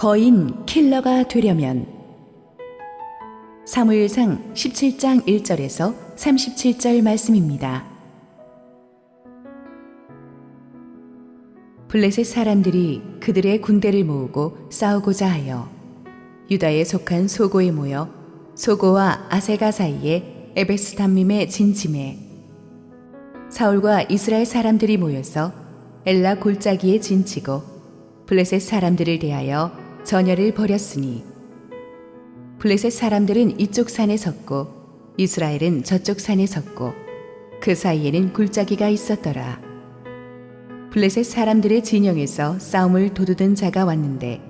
거인 킬러가 되려면 사무엘상 17장 1절에서 37절 말씀입니다. 블레셋 사람들이 그들의 군대를 모으고 싸우고자 하여 유다에 속한 소고에 모여 소고와 아세가 사이에 에베스담밈에 진침해 사울과 이스라엘 사람들이 모여서 엘라 골짜기에 진치고 블레셋 사람들을 대하여 전열을 벌였으니 블레셋 사람들은 이쪽 산에 섰고 이스라엘은 저쪽 산에 섰고 그 사이에는 골짜기가 있었더라. 블레셋 사람들의 진영에서 싸움을 도두든 자가 왔는데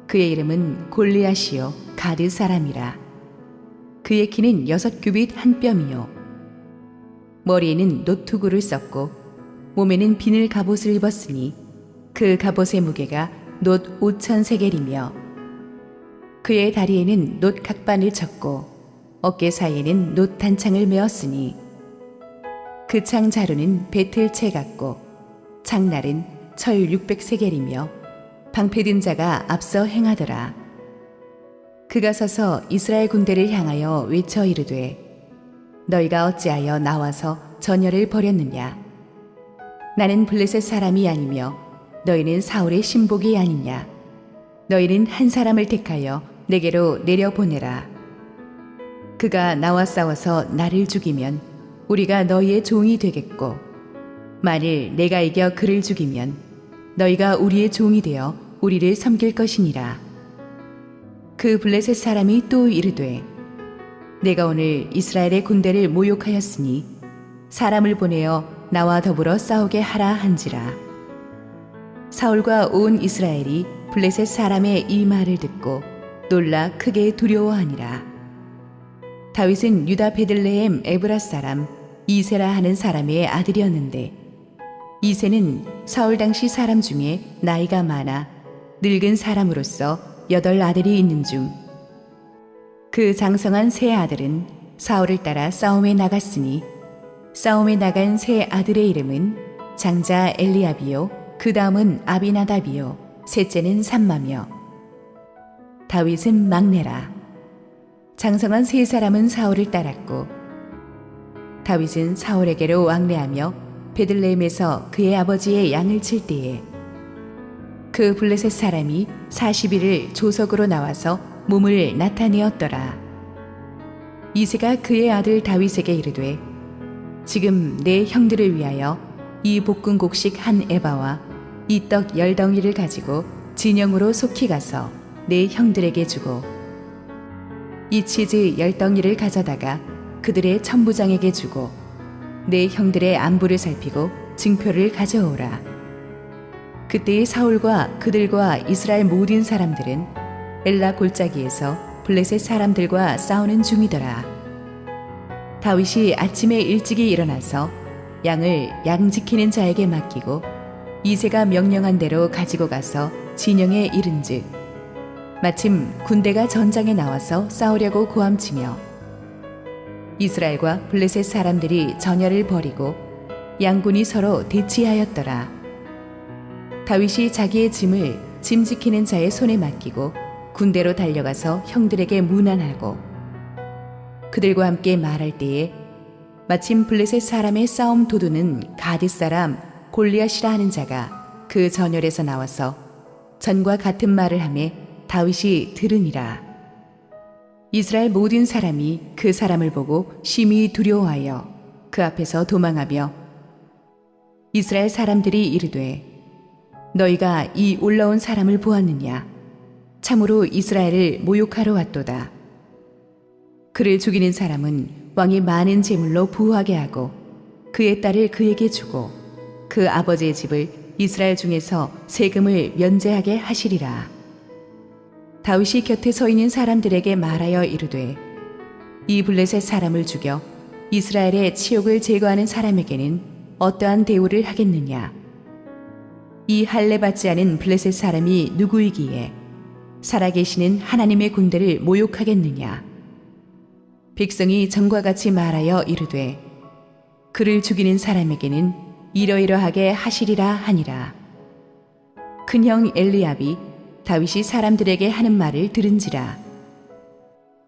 그의 이름은 골리앗이요 가드 사람이라. 그의 키는 6규빗 한 뼘이요 머리에는 노투구를 썼고 몸에는 비늘 갑옷을 입었으니 그 갑옷의 무게가 놋 5,000세겔이며 그의 다리에는 놋 각반을 쳤고 어깨 사이에는 놋 단창을 메었으니 그 창 자루는 배틀채 같고 창날은 철 600세겔이며 방패든 자가 앞서 행하더라. 그가 서서 이스라엘 군대를 향하여 외쳐 이르되 너희가 어찌하여 나와서 전열을 벌였느냐. 나는 블레셋 사람이 아니며 너희는 사울의 신복이 아니냐. 너희는 한 사람을 택하여 내게로 내려보내라. 그가 나와 싸워서 나를 죽이면 우리가 너희의 종이 되겠고 만일 내가 이겨 그를 죽이면 너희가 우리의 종이 되어 우리를 섬길 것이니라. 그 블레셋 사람이 또 이르되 내가 오늘 이스라엘의 군대를 모욕하였으니 사람을 보내어 나와 더불어 싸우게 하라 한지라. 사울과 온 이스라엘이 블레셋 사람의 이 말을 듣고 놀라 크게 두려워하니라. 다윗은 유다 베들레헴 에브라 사람 이세라 하는 사람의 아들이었는데 이세는 사울 당시 사람 중에 나이가 많아 늙은 사람으로서 8 아들이 있는 중 그 장성한 세 아들은 사울을 따라 싸움에 나갔으니 싸움에 나간 세 아들의 이름은 장자 엘리압이요 그 다음은 아비나답이요 셋째는 삼마며 다윗은 막내라. 장성한 세 사람은 사울을 따랐고 다윗은 사울에게로 왕래하며 베들레헴에서 그의 아버지의 양을 칠 때에 그 블레셋 사람이 40일을 조석으로 나와서 몸을 나타내었더라. 이새가 그의 아들 다윗에게 이르되 지금 내 형들을 위하여 이 볶은 곡식 한 에바와 이 떡 10덩이를 가지고 진영으로 속히 가서 내 형들에게 주고 이 치즈 10덩이를 가져다가 그들의 천부장에게 주고 내 형들의 안부를 살피고 증표를 가져오라. 그때의 사울과 그들과 이스라엘 모든 사람들은 엘라 골짜기에서 블레셋 사람들과 싸우는 중이더라. 다윗이 아침에 일찍이 일어나서 양을 양 지키는 자에게 맡기고 이새가 명령한 대로 가지고 가서 진영에 이른즉 마침 군대가 전장에 나와서 싸우려고 고함치며 이스라엘과 블레셋 사람들이 전열을 벌이고 양군이 서로 대치하였더라. 다윗이 자기의 짐을 짐 지키는 자의 손에 맡기고 군대로 달려가서 형들에게 문안하고 그들과 함께 말할 때에 마침 블레셋 사람의 싸움 도두는 가드 사람 골리앗이라 하는 자가 그 전열에서 나와서 전과 같은 말을 하매 다윗이 들으니라. 이스라엘 모든 사람이 그 사람을 보고 심히 두려워하여 그 앞에서 도망하며 이스라엘 사람들이 이르되 너희가 이 올라온 사람을 보았느냐. 참으로 이스라엘을 모욕하러 왔도다. 그를 죽이는 사람은 왕이 많은 재물로 부하게 하고 그의 딸을 그에게 주고 그 아버지의 집을 이스라엘 중에서 세금을 면제하게 하시리라. 다윗이 곁에 서 있는 사람들에게 말하여 이르되 이 블레셋 사람을 죽여 이스라엘의 치욕을 제거하는 사람에게는 어떠한 대우를 하겠느냐. 이 할례 받지 않은 블레셋 사람이 누구이기에 살아계시는 하나님의 군대를 모욕하겠느냐. 백성이 전과 같이 말하여 이르되 그를 죽이는 사람에게는 이러이러하게 하시리라 하니라. 큰형 엘리압이 다윗이 사람들에게 하는 말을 들은지라.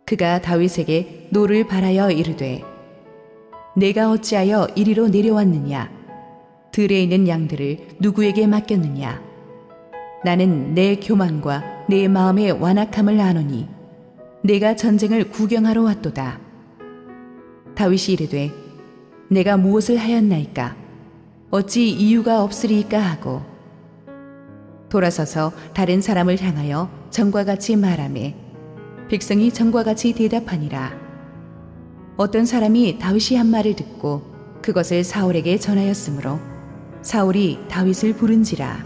그가 다윗에게 노를 바라여 이르되 내가 어찌하여 이리로 내려왔느냐? 들에 있는 양들을 누구에게 맡겼느냐? 나는 내 교만과 내 마음의 완악함을 아노니 내가 전쟁을 구경하러 왔도다. 다윗이 이르되 내가 무엇을 하였나이까? 어찌 이유가 없으리이까 하고 돌아서서 다른 사람을 향하여 전과 같이 말하매 백성이 전과 같이 대답하니라. 어떤 사람이 다윗이 한 말을 듣고 그것을 사울에게 전하였으므로 사울이 다윗을 부른지라.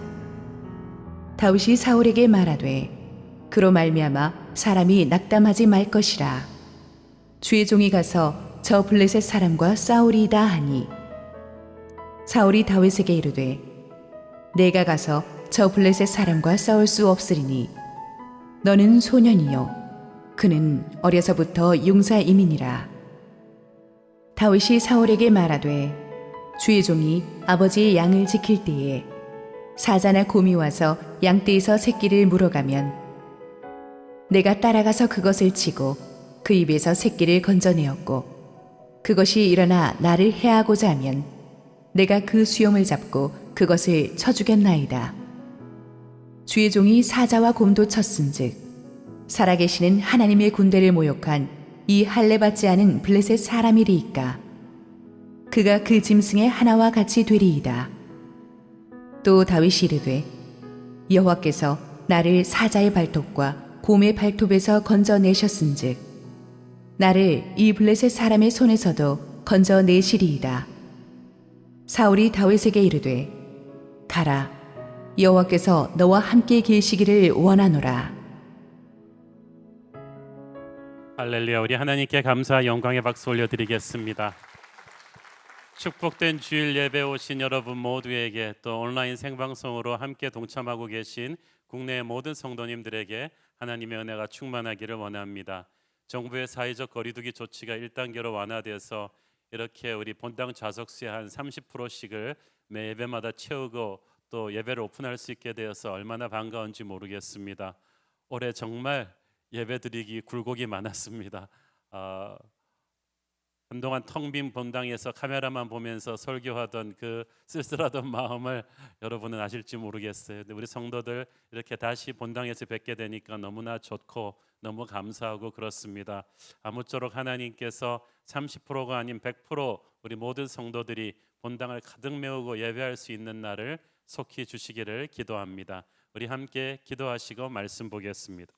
다윗이 사울에게 말하되 그로 말미암아 사람이 낙담하지 말 것이라. 주의 종이 가서 저 블레셋 사람과 싸우리이다 하니 사울이 다윗에게 이르되 내가 가서 저 블레셋 사람과 싸울 수 없으리니 너는 소년이요 그는 어려서부터 용사임이니라. 다윗이 사울에게 말하되 주의 종이 아버지의 양을 지킬 때에 사자나 곰이 와서 양떼에서 새끼를 물어가면 내가 따라가서 그것을 치고 그 입에서 새끼를 건져내었고 그것이 일어나 나를 해하고자 하면 내가 그 수염을 잡고 그것을 쳐 죽였나이다. 주의 종이 사자와 곰도 쳤은즉 살아계시는 하나님의 군대를 모욕한 이 할례 받지 않은 블레셋 사람이리이까. 그가 그 짐승의 하나와 같이 되리이다. 또 다윗이 이르되 여호와께서 나를 사자의 발톱과 곰의 발톱에서 건져내셨은즉 나를 이 블레셋 사람의 손에서도 건져내시리이다. 사울이 다윗에게 이르되 가라 여호와께서 너와 함께 계시기를 원하노라. 할렐루야. 우리 하나님께 감사 영광의 박수 올려드리겠습니다. 축복된 주일 예배 오신 여러분 모두에게 또 온라인 생방송으로 함께 동참하고 계신 국내의 모든 성도님들에게 하나님의 은혜가 충만하기를 원합니다. 정부의 사회적 거리두기 조치가 1단계로 완화돼서 이렇게 우리 본당 좌석수의 한 30%씩을 매 예배마다 채우고 또 예배를 오픈할 수 있게 되어서 얼마나 반가운지 모르겠습니다. 올해 정말 예배드리기 굴곡이 많았습니다. 한동안 텅 빈 본당에서 카메라만 보면서 설교하던 그 쓸쓸하던 마음을 여러분은 아실지 모르겠어요. 근데 우리 성도들 이렇게 다시 본당에서 뵙게 되니까 너무나 좋고 너무 감사하고 그렇습니다. 아무쪼록 하나님께서 30%가 아닌 100% 우리 모든 성도들이 본당을 가득 메우고 예배할 수 있는 날을 속히 주시기를 기도합니다. 우리 함께 기도하시고 말씀 보겠습니다.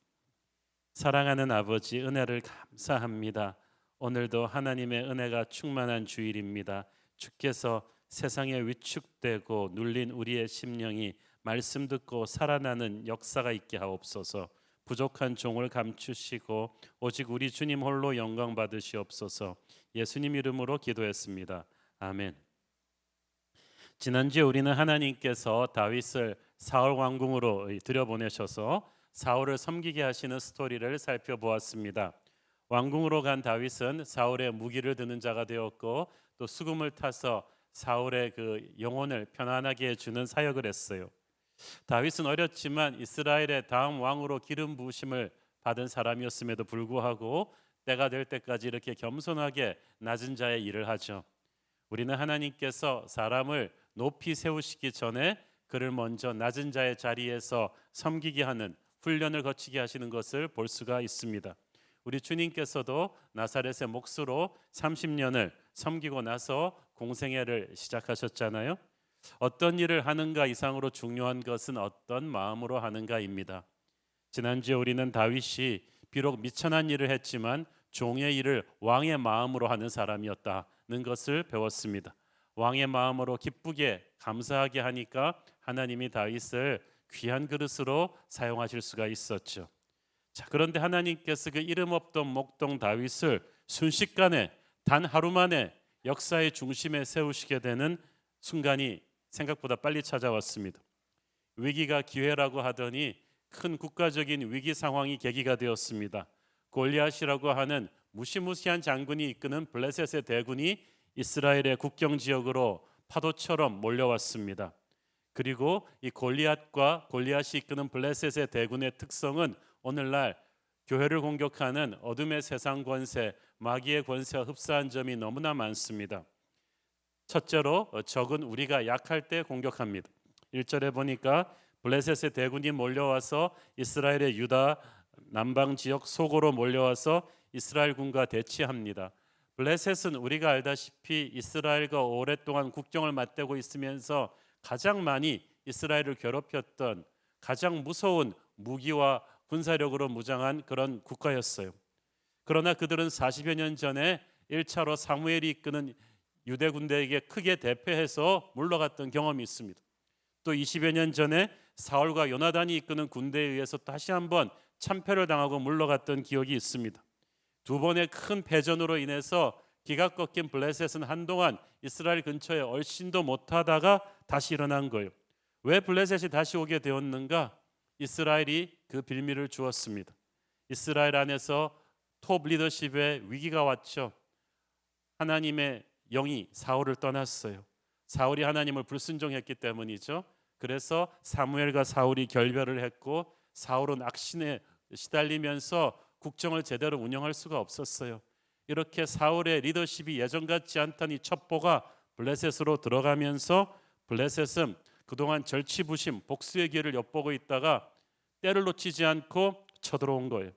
사랑하는 아버지, 은혜를 감사합니다. 오늘도 하나님의 은혜가 충만한 주일입니다. 주께서 세상에 위축되고 눌린 우리의 심령이 말씀 듣고 살아나는 역사가 있게 하옵소서. 부족한 종을 감추시고 오직 우리 주님 홀로 영광 받으시옵소서. 예수님 이름으로 기도했습니다. 아멘. 지난주에 우리는 하나님께서 다윗을 사울 왕궁으로 들여보내셔서 사울을 섬기게 하시는 스토리를 살펴보았습니다. 왕궁으로 간 다윗은 사울의 무기를 드는 자가 되었고 또 수금을 타서 사울의 그 영혼을 편안하게 해주는 사역을 했어요. 다윗은 어렸지만 이스라엘의 다음 왕으로 기름 부으심을 받은 사람이었음에도 불구하고 때가 될 때까지 이렇게 겸손하게 낮은 자의 일을 하죠. 우리는 하나님께서 사람을 높이 세우시기 전에 그를 먼저 낮은 자의 자리에서 섬기게 하는 훈련을 거치게 하시는 것을 볼 수가 있습니다. 우리 주님께서도 나사렛의 목수로 30년을 섬기고 나서 공생애를 시작하셨잖아요. 어떤 일을 하는가 이상으로 중요한 것은 어떤 마음으로 하는가입니다. 지난주에 우리는 다윗이 비록 미천한 일을 했지만 종의 일을 왕의 마음으로 하는 사람이었다는 것을 배웠습니다. 왕의 마음으로 기쁘게 감사하게 하니까 하나님이 다윗을 귀한 그릇으로 사용하실 수가 있었죠. 자, 그런데 하나님께서 그 이름 없던 목동 다윗을 순식간에 단 하루 만에 역사의 중심에 세우시게 되는 순간이 생각보다 빨리 찾아왔습니다. 위기가 기회라고 하더니 큰 국가적인 위기 상황이 계기가 되었습니다. 골리앗이라고 하는 무시무시한 장군이 이끄는 블레셋의 대군이 이스라엘의 국경 지역으로 파도처럼 몰려왔습니다. 그리고 이 골리앗과 골리앗이 이끄는 블레셋의 대군의 특성은 오늘날 교회를 공격하는 어둠의 세상 권세, 마귀의 권세와 흡사한 점이 너무나 많습니다. 첫째로 적은 우리가 약할 때 공격합니다. 1절에 보니까 블레셋의 대군이 몰려와서 이스라엘의 유다 남방 지역 소고로 몰려와서 이스라엘 군과 대치합니다. 블레셋은 우리가 알다시피 이스라엘과 오랫동안 국경을 맞대고 있으면서 가장 많이 이스라엘을 괴롭혔던 가장 무서운 무기와 군사력으로 무장한 그런 국가였어요. 그러나 그들은 40여 년 전에 1차로 사무엘이 이끄는 유대 군대에게 크게 대패해서 물러갔던 경험이 있습니다. 또 20여 년 전에 사울과 요나단이 이끄는 군대에 의해서 다시 한번 참패를 당하고 물러갔던 기억이 있습니다. 두 번의 큰 패전으로 인해서 기가 꺾인 블레셋은 한동안 이스라엘 근처에 얼씬도 못하다가 다시 일어난 거예요. 왜 블레셋이 다시 오게 되었는가? 이스라엘이 그 빌미를 주었습니다. 이스라엘 안에서 톱 리더십에 위기가 왔죠. 하나님의 영이 사울을 떠났어요. 사울이 하나님을 불순종했기 때문이죠. 그래서 사무엘과 사울이 결별을 했고 사울은 악신에 시달리면서 국정을 제대로 운영할 수가 없었어요. 이렇게 사울의 리더십이 예전 같지 않다니 첩보가 블레셋으로 들어가면서 블레셋은 그동안 절치부심 복수의 기회를 엿보고 있다가 때를 놓치지 않고 쳐들어온 거예요.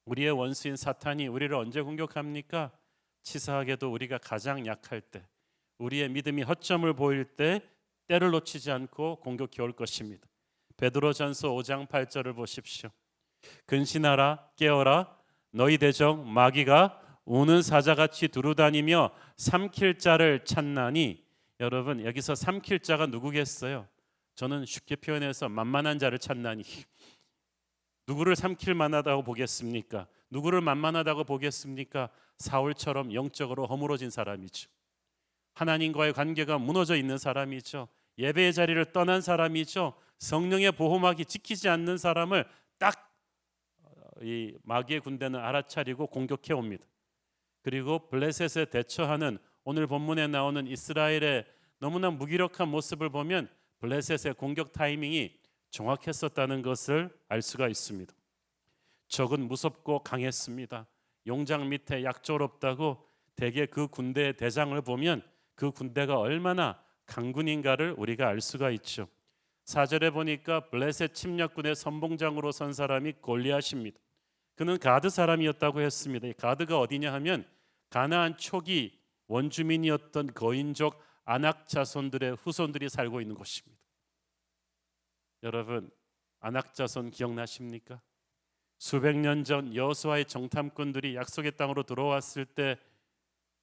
우리의 원수인 사탄이 우리를 언제 공격합니까? 치사하게도 우리가 가장 약할 때, 우리의 믿음이 허점을 보일 때 때를 놓치지 않고 공격해 올 것입니다. 베드로전서 5장 8절을 보십시오. 근신하라 깨어라 너희 대적 마귀가 우는 사자같이 두루다니며 삼킬 자를 찾나니. 여러분 여기서 삼킬 자가 누구겠어요? 저는 쉽게 표현해서 만만한 자를 찾나니. 누구를 삼킬 만하다고 보겠습니까? 누구를 만만하다고 보겠습니까? 사울처럼 영적으로 허물어진 사람이죠. 하나님과의 관계가 무너져 있는 사람이죠. 예배의 자리를 떠난 사람이죠. 성령의 보호막이 지키지 않는 사람을 딱 이 마귀의 군대는 알아차리고 공격해 옵니다. 그리고 블레셋에 대처하는 오늘 본문에 나오는 이스라엘의 너무나 무기력한 모습을 보면 블레셋의 공격 타이밍이 정확했었다는 것을 알 수가 있습니다. 적은 무섭고 강했습니다. 용장 밑에 약조롭다고 대개 그 군대의 대장을 보면 그 군대가 얼마나 강군인가를 우리가 알 수가 있죠. 4절에 보니까 블레셋 침략군의 선봉장으로 선 사람이 골리앗입니다. 그는 가드 사람이었다고 했습니다. 가드가 어디냐 하면 가나안 초기 원주민이었던 거인족 아낙 자손들의 후손들이 살고 있는 곳입니다. 여러분 아낙 자손 기억나십니까? 수백 년 전 여호수아의 정탐꾼들이 약속의 땅으로 들어왔을 때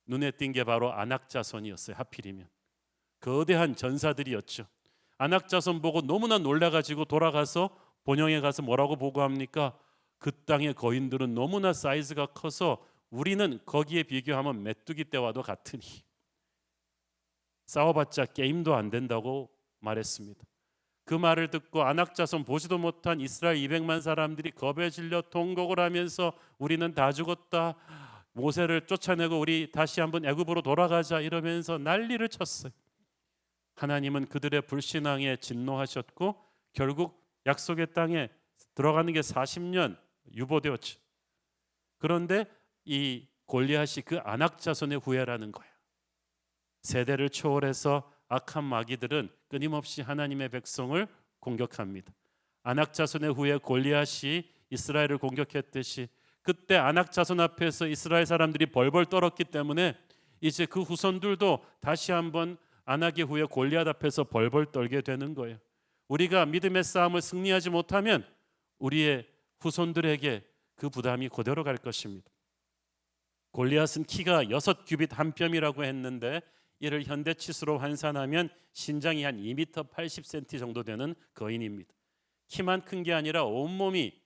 눈에 띈 게 바로 아낙 자손이었어요. 하필이면 거대한 전사들이었죠. 아낙 자손 보고 너무나 놀라가지고 돌아가서 본영에 가서 뭐라고 보고합니까? 그 땅의 거인들은 너무나 사이즈가 커서 우리는 거기에 비교하면 메뚜기 떼와도 같으니 싸워봤자 게임도 안 된다고 말했습니다. 그 말을 듣고 아낙 자손 보지도 못한 이스라엘 200만 사람들이 겁에 질려 통곡을 하면서 우리는 다 죽었다. 모세를 쫓아내고 우리 다시 한번 애굽으로 돌아가자 이러면서 난리를 쳤어요. 하나님은 그들의 불신앙에 진노하셨고 결국 약속의 땅에 들어가는 게 40년 유보되었죠. 그런데 이 골리앗이 그 아낙 자손의 후예라는 거예요. 세대를 초월해서 악한 마귀들은 끊임없이 하나님의 백성을 공격합니다. 아낙 자손의 후예 골리앗이 이스라엘을 공격했듯이 그때 아낙 자손 앞에서 이스라엘 사람들이 벌벌 떨었기 때문에 이제 그 후손들도 다시 한번 아낙의 후예 골리앗 앞에서 벌벌 떨게 되는 거예요. 우리가 믿음의 싸움을 승리하지 못하면 우리의 후손들에게 그 부담이 그대로 갈 것입니다. 골리앗은 키가 6규빗 한 뼘이라고 했는데 이를 현대치수로 환산하면 신장이 한 2m 80cm 정도 되는 거인입니다. 키만 큰 게 아니라 온몸이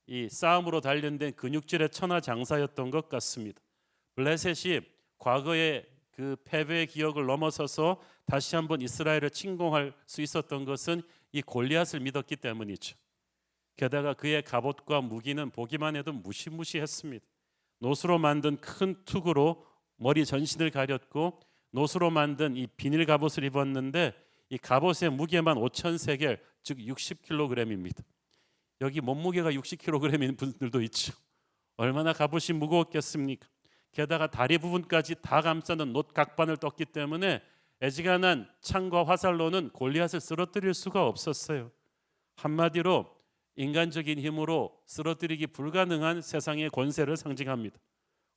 이 싸움으로 단련된 근육질의 천하장사였던 것 같습니다. 블레셋이 과거의 그 패배의 기억을 넘어서서 다시 한번 이스라엘을 침공할 수 있었던 것은 이 골리앗을 믿었기 때문이죠. 게다가 그의 갑옷과 무기는 보기만 해도 무시무시했습니다. 노수로 만든 큰 투구로 머리 전신을 가렸고 노수로 만든 이 비닐 갑옷을 입었는데 이 갑옷의 무게만 5,000세겔, 즉 60kg입니다. 여기 몸무게가 60kg인 분들도 있죠. 얼마나 갑옷이 무거웠겠습니까? 게다가 다리 부분까지 다 감싸는 놋 각반을 떴기 때문에 애지간한 창과 화살로는 골리앗을 쓰러뜨릴 수가 없었어요. 한마디로 인간적인 힘으로 쓰러뜨리기 불가능한 세상의 권세를 상징합니다.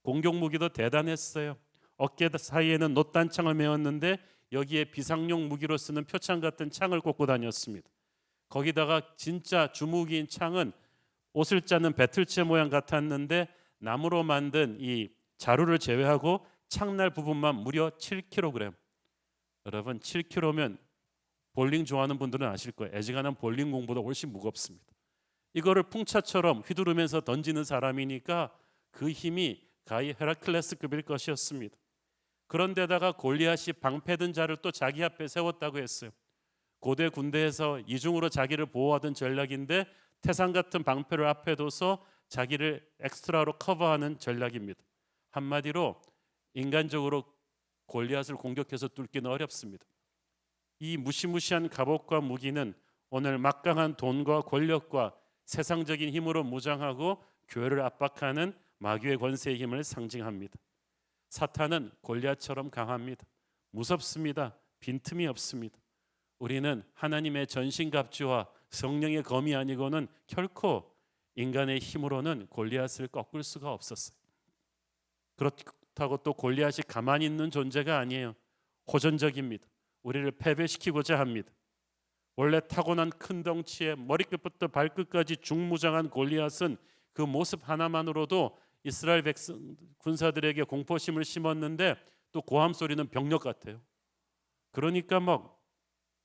공격 무기도 대단했어요. 어깨 사이에는 놋단창을 메었는데 여기에 비상용 무기로 쓰는 표창 같은 창을 꽂고 다녔습니다. 거기다가 진짜 주무기인 창은 옷을 짜는 배틀체 모양 같았는데 나무로 만든 이 자루를 제외하고 창날 부분만 무려 7kg. 여러분 7kg면 볼링 좋아하는 분들은 아실 거예요. 애지간한 볼링 공보다 훨씬 무겁습니다. 이거를 풍차처럼 휘두르면서 던지는 사람이니까 그 힘이 가히 헤라클레스급일 것이었습니다. 그런데다가 골리앗이 방패든 자를 또 자기 앞에 세웠다고 했어요. 고대 군대에서 이중으로 자기를 보호하던 전략인데 태산 같은 방패를 앞에 둬서 자기를 엑스트라로 커버하는 전략입니다. 한마디로 인간적으로 골리앗을 공격해서 뚫기는 어렵습니다. 이 무시무시한 갑옷과 무기는 오늘 막강한 돈과 권력과 세상적인 힘으로 무장하고 교회를 압박하는 마귀의 권세의 힘을 상징합니다. 사탄은 골리앗처럼 강합니다. 무섭습니다. 빈틈이 없습니다. 우리는 하나님의 전신갑주와 성령의 검이 아니고는 결코 인간의 힘으로는 골리앗을 꺾을 수가 없었어요. 그렇다고 또 골리앗이 가만히 있는 존재가 아니에요. 호전적입니다. 우리를 패배시키고자 합니다. 원래 타고난 큰 덩치에 머리끝부터 발끝까지 중무장한 골리앗은 그 모습 하나만으로도 이스라엘 백성 군사들에게 공포심을 심었는데 또 고함 소리는 병력 같아요. 그러니까 막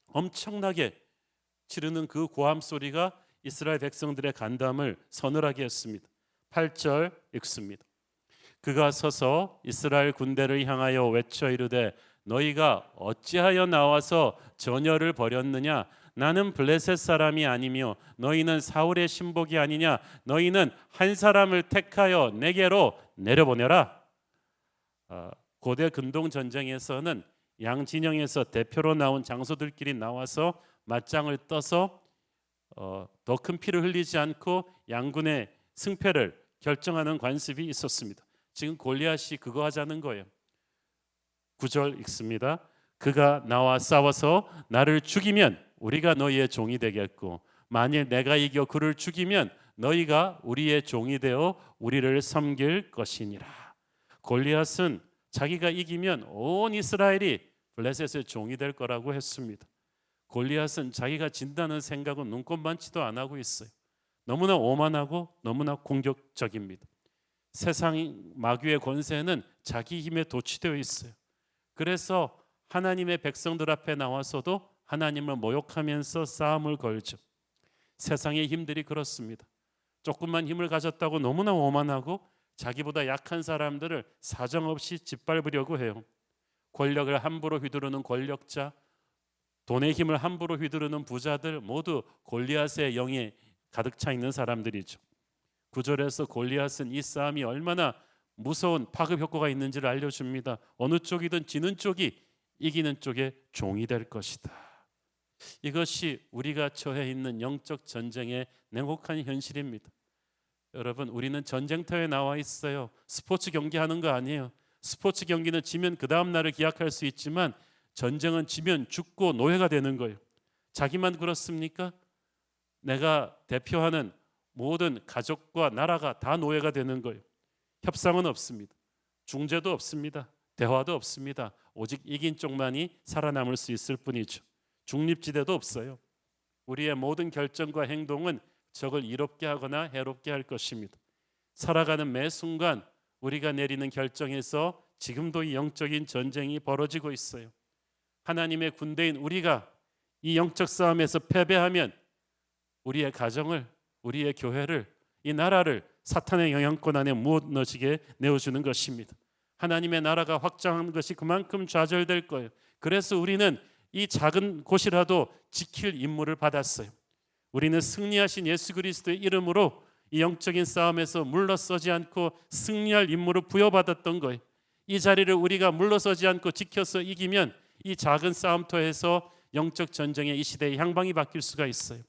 엄청나게 지르는 그 고함 소리가 이스라엘 백성들의 간담을 서늘하게 했습니다. 8절 읽습니다. 그가 서서 이스라엘 군대를 향하여 외쳐 이르되 너희가 어찌하여 나와서 전열을 벌였느냐? 나는 블레셋 사람이 아니며 너희는 사울의 신복이 아니냐? 너희는 한 사람을 택하여 내게로 내려보내라. 고대 근동 전쟁에서는 양 진영에서 대표로 나온 장소들끼리 나와서 맞짱을 떠서 더 큰 피를 흘리지 않고 양군의 승패를 결정하는 관습이 있었습니다. 지금 골리앗이 그거 하자는 거예요. 9절 읽습니다. 그가 나와 싸워서 나를 죽이면 우리가 너희의 종이 되겠고 만일 내가 이겨 그를 죽이면 너희가 우리의 종이 되어 우리를 섬길 것이니라. 골리앗은 자기가 이기면 온 이스라엘이 블레셋의 종이 될 거라고 했습니다. 골리앗은 자기가 진다는 생각은 눈꼽만치도 안 하고 있어요. 너무나 오만하고 너무나 공격적입니다. 세상 마귀의 권세는 자기 힘에 도취되어 있어요. 그래서 하나님의 백성들 앞에 나와서도 하나님을 모욕하면서 싸움을 걸죠. 세상의 힘들이 그렇습니다. 조금만 힘을 가졌다고 너무나 오만하고 자기보다 약한 사람들을 사정없이 짓밟으려고 해요. 권력을 함부로 휘두르는 권력자, 돈의 힘을 함부로 휘두르는 부자들 모두 골리앗의 영에 가득 차 있는 사람들이죠. 9절에서 골리앗은 이 싸움이 얼마나 무서운 파급 효과가 있는지를 알려줍니다. 어느 쪽이든 지는 쪽이 이기는 쪽의 종이 될 것이다. 이것이 우리가 처해 있는 영적 전쟁의 냉혹한 현실입니다. 여러분, 우리는 전쟁터에 나와 있어요. 스포츠 경기하는 거 아니에요. 스포츠 경기는 지면 그 다음 날을 기약할 수 있지만 전쟁은 지면 죽고 노예가 되는 거예요. 자기만 그렇습니까? 내가 대표하는 모든 가족과 나라가 다 노예가 되는 거예요. 협상은 없습니다. 중재도 없습니다. 대화도 없습니다. 오직 이긴 쪽만이 살아남을 수 있을 뿐이죠. 중립지대도 없어요. 우리의 모든 결정과 행동은 적을 이롭게 하거나 해롭게 할 것입니다. 살아가는 매 순간 우리가 내리는 결정에서 지금도 이 영적인 전쟁이 벌어지고 있어요. 하나님의 군대인 우리가 이 영적 싸움에서 패배하면 우리의 가정을, 우리의 교회를, 이 나라를 사탄의 영향권 안에 무너지게 내어주는 것입니다. 하나님의 나라가 확장하는 것이 그만큼 좌절될 거예요. 그래서 우리는 이 작은 곳이라도 지킬 임무를 받았어요. 우리는 승리하신 예수 그리스도의 이름으로 이 영적인 싸움에서 물러서지 않고 승리할 임무를 부여받았던 거예요. 이 자리를 우리가 물러서지 않고 지켜서 이기면 이 작은 싸움터에서 영적 전쟁의 이 시대의 향방이 바뀔 수가 있어요.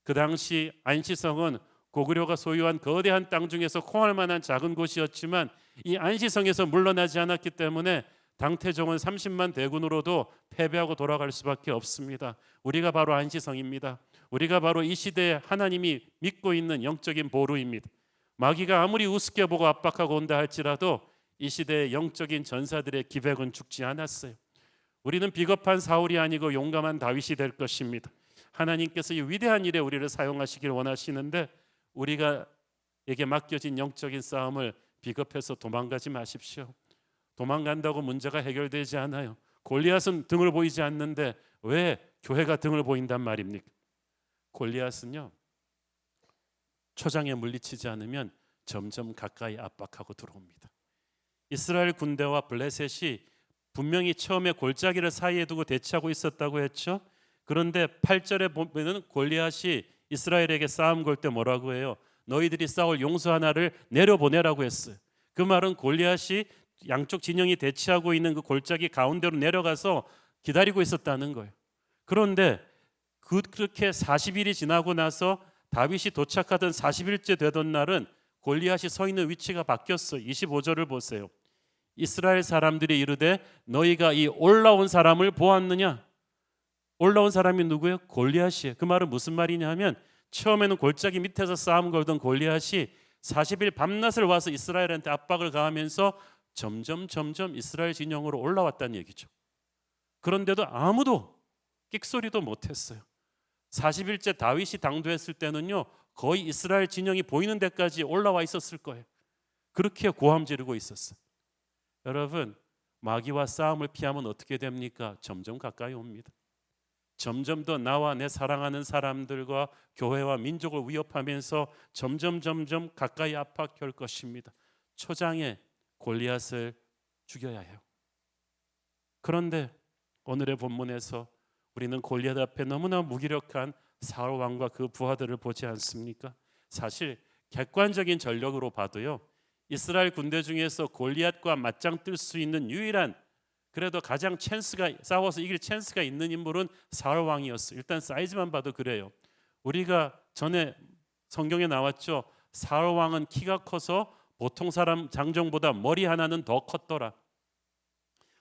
그 당시 안시성은 고구려가 소유한 거대한 땅 중에서 콩할 만한 작은 곳이었지만 이 안시성에서 물러나지 않았기 때문에 당태종은 30만 대군으로도 패배하고 돌아갈 수밖에 없습니다. 우리가 바로 안시성입니다. 우리가 바로 이 시대에 하나님이 믿고 있는 영적인 보루입니다. 마귀가 아무리 우습게 보고 압박하고 온다 할지라도 이 시대의 영적인 전사들의 기백은 죽지 않았어요. 우리는 비겁한 사울이 아니고 용감한 다윗이 될 것입니다. 하나님께서 이 위대한 일에 우리를 사용하시길 원하시는데 우리가에게 맡겨진 영적인 싸움을 비겁해서 도망가지 마십시오. 도망간다고 문제가 해결되지 않아요. 골리앗은 등을 보이지 않는데 왜 교회가 등을 보인단 말입니까? 골리앗은요, 초장에 물리치지 않으면 점점 가까이 압박하고 들어옵니다. 이스라엘 군대와 블레셋이 분명히 처음에 골짜기를 사이에 두고 대치하고 있었다고 했죠. 그런데 8절에 보면은 골리앗이 이스라엘에게 싸움 걸 때 뭐라고 해요? 너희들이 싸울 용수 하나를 내려보내라고 했어요. 그 말은 골리앗이 양쪽 진영이 대치하고 있는 그 골짜기 가운데로 내려가서 기다리고 있었다는 거예요. 그런데 그렇게 40일이 지나고 나서 다윗이 도착하던 40일째 되던 날은 골리앗이 서 있는 위치가 바뀌었어요. 25절을 보세요. 이스라엘 사람들이 이르되 너희가 이 올라온 사람을 보았느냐? 올라온 사람이 누구예요? 골리앗이에요. 그 말은 무슨 말이냐 하면 처음에는 골짜기 밑에서 싸움 걸던 골리앗이 40일 밤낮을 와서 이스라엘한테 압박을 가하면서 점점 이스라엘 진영으로 올라왔다는 얘기죠. 그런데도 아무도 끽소리도 못했어요. 40일째 다윗이 당도했을 때는요, 거의 이스라엘 진영이 보이는 데까지 올라와 있었을 거예요. 그렇게 고함 지르고 있었어요. 여러분, 마귀와 싸움을 피하면 어떻게 됩니까? 점점 가까이 옵니다. 점점 더 나와 내 사랑하는 사람들과 교회와 민족을 위협하면서 점점 가까이 압박해 올 것입니다. 초장에 골리앗을 죽여야 해요. 그런데 오늘의 본문에서 우리는 골리앗 앞에 너무나 무기력한 사울 왕과 그 부하들을 보지 않습니까? 사실 객관적인 전력으로 봐도요, 이스라엘 군대 중에서 골리앗과 맞짱 뜰 수 있는 유일한, 그래도 가장 싸워서 이길 찬스가 있는 인물은 사울 왕이었어요. 일단 사이즈만 봐도 그래요. 우리가 전에 성경에 나왔죠. 사울 왕은 키가 커서 보통 사람 장정보다 머리 하나는 더 컸더라.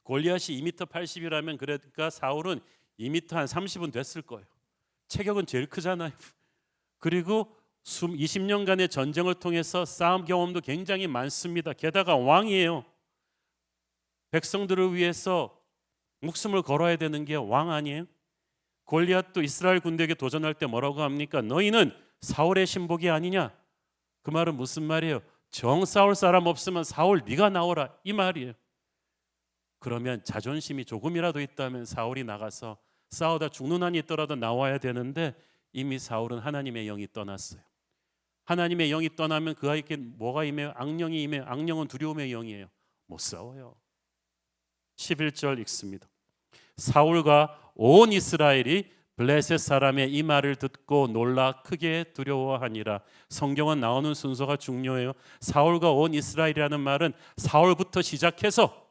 골리앗이 2m 80이라면 그러니까 사울은 2m 한 30은 됐을 거예요. 체격은 제일 크잖아요. 그리고 20년간의 전쟁을 통해서 싸움 경험도 굉장히 많습니다. 게다가 왕이에요. 백성들을 위해서 목숨을 걸어야 되는 게 왕 아니에요? 골리앗도 이스라엘 군대에게 도전할 때 뭐라고 합니까? 너희는 사울의 신복이 아니냐? 그 말은 무슨 말이에요? 정 싸울 사람 없으면 사울 네가 나오라, 이 말이에요. 그러면 자존심이 조금이라도 있다면 사울이 나가서 싸우다 죽는 한이 있더라도 나와야 되는데 이미 사울은 하나님의 영이 떠났어요. 하나님의 영이 떠나면 그에게 뭐가 임해요? 악령이 임해요. 악령은 두려움의 영이에요. 못 싸워요. 11절 읽습니다. 사울과 온 이스라엘이 블레셋 사람의 이 말을 듣고 놀라 크게 두려워하니라. 성경은 나오는 순서가 중요해요. 사울과 온 이스라엘이라는 말은 사울부터 시작해서,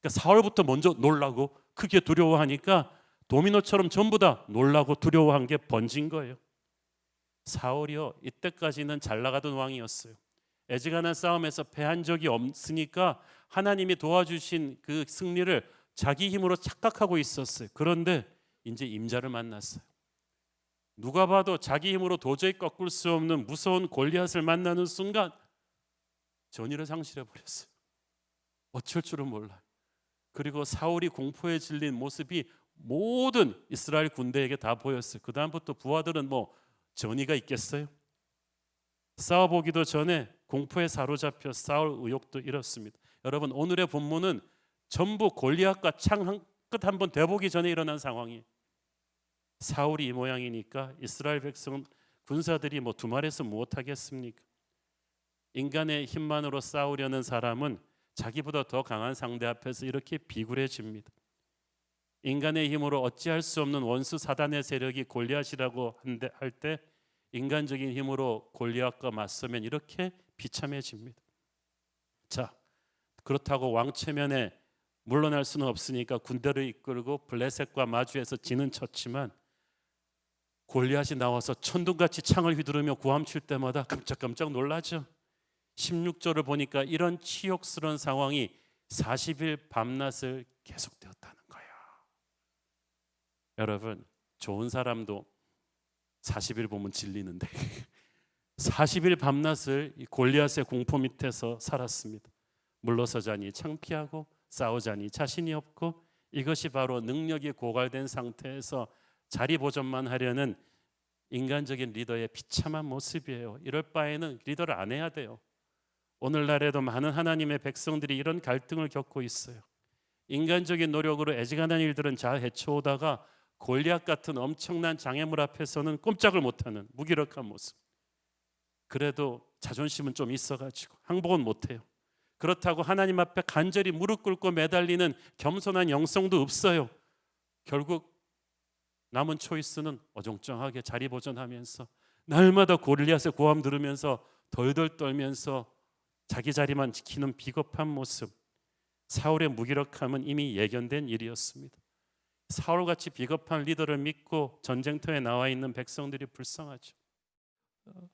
그러니까 사울부터 먼저 놀라고 크게 두려워하니까 도미노처럼 전부 다 놀라고 두려워한 게 번진 거예요. 사울이요, 이때까지는 잘 나가던 왕이었어요. 애지간한 싸움에서 패한 적이 없으니까 하나님이 도와주신 그 승리를 자기 힘으로 착각하고 있었어요. 그런데 이제 임자를 만났어요. 누가 봐도 자기 힘으로 도저히 꺾을 수 없는 무서운 골리앗을 만나는 순간 전의를 상실해 버렸어요. 어쩔 줄은 몰라요. 그리고 사울이 공포에 질린 모습이 모든 이스라엘 군대에게 다 보였어요. 그 다음부터 부하들은 뭐 전의가 있겠어요? 싸워보기도 전에 공포에 사로잡혀 싸울 의욕도 잃었습니다. 여러분, 오늘의 본문은 전부 골리앗과 창 끝 한번 대보기 전에 일어난 상황이에요. 사울이 이 모양이니까 이스라엘 백성 군사들이 뭐 두말해서 무엇하겠습니까? 인간의 힘만으로 싸우려는 사람은 자기보다 더 강한 상대 앞에서 이렇게 비굴해집니다. 인간의 힘으로 어찌할 수 없는 원수 사단의 세력이 골리앗이라고 할 때 인간적인 힘으로 골리앗과 맞서면 이렇게 비참해집니다. 자, 그렇다고 왕체면에 물러날 수는 없으니까 군대를 이끌고 블레셋과 마주해서 지는 쳤지만 골리앗이 나와서 천둥같이 창을 휘두르며 구함칠 때마다 깜짝깜짝 놀라죠. 16절을 보니까 이런 치욕스러운 상황이 40일 밤낮을 계속되었다는 거예요. 여러분, 좋은 사람도 40일 보면 질리는데 40일 밤낮을 이 골리앗의 공포 밑에서 살았습니다. 물러서자니 창피하고 싸우자니 자신이 없고, 이것이 바로 능력이 고갈된 상태에서 자리 보존만 하려는 인간적인 리더의 비참한 모습이에요. 이럴 바에는 리더를 안 해야 돼요. 오늘날에도 많은 하나님의 백성들이 이런 갈등을 겪고 있어요. 인간적인 노력으로 애지간한 일들은 잘 헤쳐오다가 골리앗 같은 엄청난 장애물 앞에서는 꼼짝을 못하는 무기력한 모습. 그래도 자존심은 좀 있어가지고 항복은 못해요. 그렇다고 하나님 앞에 간절히 무릎 꿇고 매달리는 겸손한 영성도 없어요. 결국 남은 초이스는 어정쩡하게 자리 보존하면서 날마다 골리앗의 고함 들으면서 덜덜 떨면서 자기 자리만 지키는 비겁한 모습. 사울의 무기력함은 이미 예견된 일이었습니다. 사울같이 비겁한 리더를 믿고 전쟁터에 나와 있는 백성들이 불쌍하죠.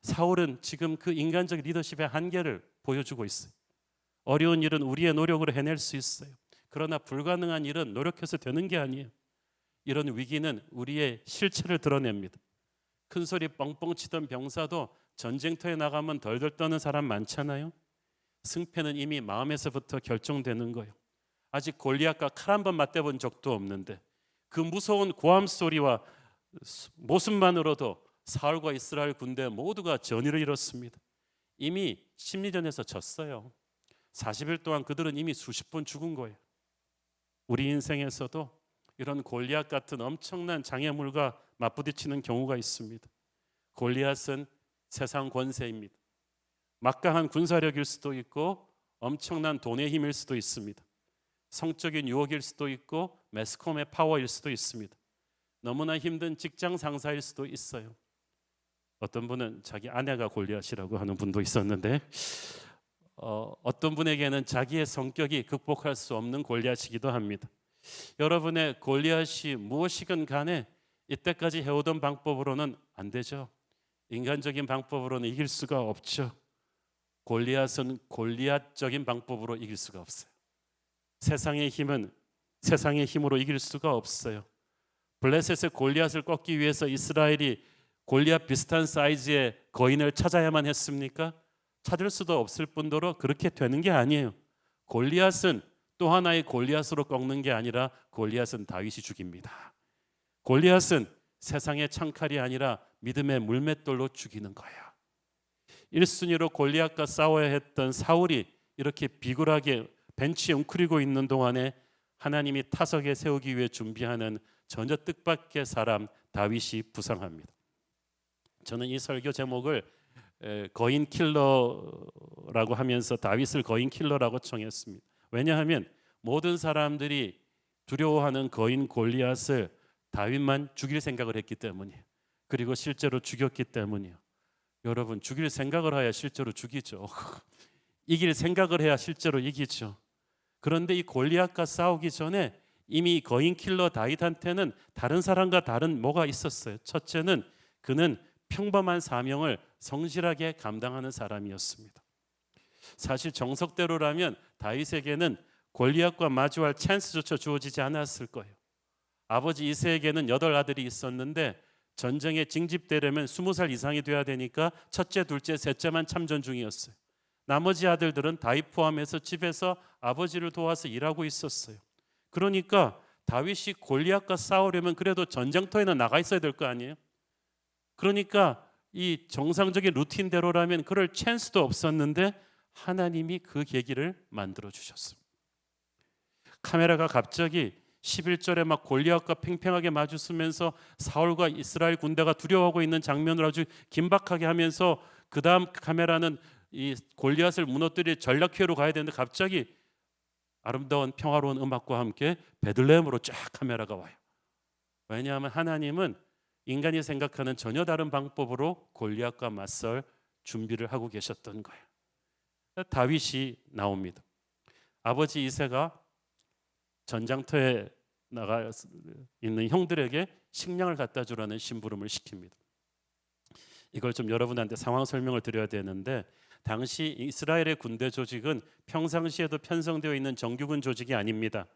사울은 지금 그 인간적 리더십의 한계를 보여주고 있어요. 어려운 일은 우리의 노력으로 해낼 수 있어요. 그러나 불가능한 일은 노력해서 되는 게 아니에요. 이런 위기는 우리의 실체를 드러냅니다. 큰 소리 뻥뻥 치던 병사도 전쟁터에 나가면 덜덜 떠는 사람 많잖아요. 승패는 이미 마음에서부터 결정되는 거예요. 아직 골리앗과 칼 한 번 맞대본 적도 없는데 그 무서운 고함 소리와 모습만으로도 사울과 이스라엘 군대 모두가 전의를 잃었습니다. 이미 심리전에서 졌어요. 40일 동안 그들은 이미 수십 번 죽은 거예요. 우리 인생에서도 이런 골리앗 같은 엄청난 장애물과 맞부딪히는 경우가 있습니다. 골리앗은 세상 권세입니다. 막강한 군사력일 수도 있고 엄청난 돈의 힘일 수도 있습니다. 성적인 유혹일 수도 있고 매스컴의 파워일 수도 있습니다. 너무나 힘든 직장 상사일 수도 있어요. 어떤 분은 자기 아내가 골리앗이라고 하는 분도 있었는데 어떤 분에게는 자기의 성격이 극복할 수 없는 골리앗이기도 합니다. 여러분의 골리앗이 무엇이건 간에 이때까지 해오던 방법으로는 안 되죠. 인간적인 방법으로는 이길 수가 없죠. 골리앗은 골리앗적인 방법으로 이길 수가 없어요. 세상의 힘은 세상의 힘으로 이길 수가 없어요. 블레셋의 골리앗을 꺾기 위해서 이스라엘이 골리앗 비슷한 사이즈의 거인을 찾아야만 했습니까? 찾을 수도 없을 뿐더러 그렇게 되는 게 아니에요. 골리앗은 또 하나의 골리앗으로 꺾는 게 아니라 골리앗은 다윗이 죽입니다. 골리앗은 세상의 창칼이 아니라 믿음의 물맷돌로 죽이는 거예요. 1순위로 골리앗과 싸워야 했던 사울이 이렇게 비굴하게 벤치에 웅크리고 있는 동안에 하나님이 타석에 세우기 위해 준비하는 전혀 뜻밖의 사람 다윗이 부상합니다. 저는 이 설교 제목을 거인 킬러라고 하면서 다윗을 거인 킬러라고 정했습니다. 왜냐하면 모든 사람들이 두려워하는 거인 골리앗을 다윗만 죽일 생각을 했기 때문이에요. 그리고 실제로 죽였기 때문이에요. 여러분, 죽일 생각을 해야 실제로 죽이죠. 이길 생각을 해야 실제로 이기죠. 그런데 이 골리앗과 싸우기 전에 이미 거인 킬러 다윗한테는 다른 사람과 다른 뭐가 있었어요. 첫째는 그는 평범한 사명을 성실하게 감당하는 사람이었습니다. 사실 정석대로라면 다윗에게는 골리앗과 마주할 찬스조차 주어지지 않았을 거예요. 아버지 이새에게는 8아들이 있었는데 전쟁에 징집되려면 20살 이상이 돼야 되니까 첫째, 둘째, 셋째만 참전 중이었어요. 나머지 아들들은 다윗 포함해서 집에서 아버지를 도와서 일하고 있었어요. 그러니까 다윗이 골리앗과 싸우려면 그래도 전쟁터에는 나가 있어야 될 거 아니에요. 그러니까 이 정상적인 루틴대로라면 그럴 찬스도 없었는데 하나님이 그 계기를 만들어 주셨습니다. 카메라가 갑자기 11절에 막 골리앗과 팽팽하게 마주쓰면서 사울과 이스라엘 군대가 두려워하고 있는 장면을 아주 긴박하게 하면서 그 다음 카메라는 이 골리앗을 무너뜨릴 전략 기회로 가야 되는데 갑자기 아름다운 평화로운 음악과 함께 베들레헴으로 쫙 카메라가 와요. 왜냐하면 하나님은 인간이 생각하는 전혀 다른 방법으로 골리앗과 맞설 준비를 하고 계셨던 거예요. 다윗이 나옵니다. 아버지 이새가 전장터에 나가 있는 형들에게 식량을 갖다 주라는 심부름을 시킵니다. 이걸 좀 여러분한테 상황 설명을 드려야 되는데, 당시 이스라엘의 군대 조직은 평상시에도 편성되어 있는 정규군 조직이 아닙니다.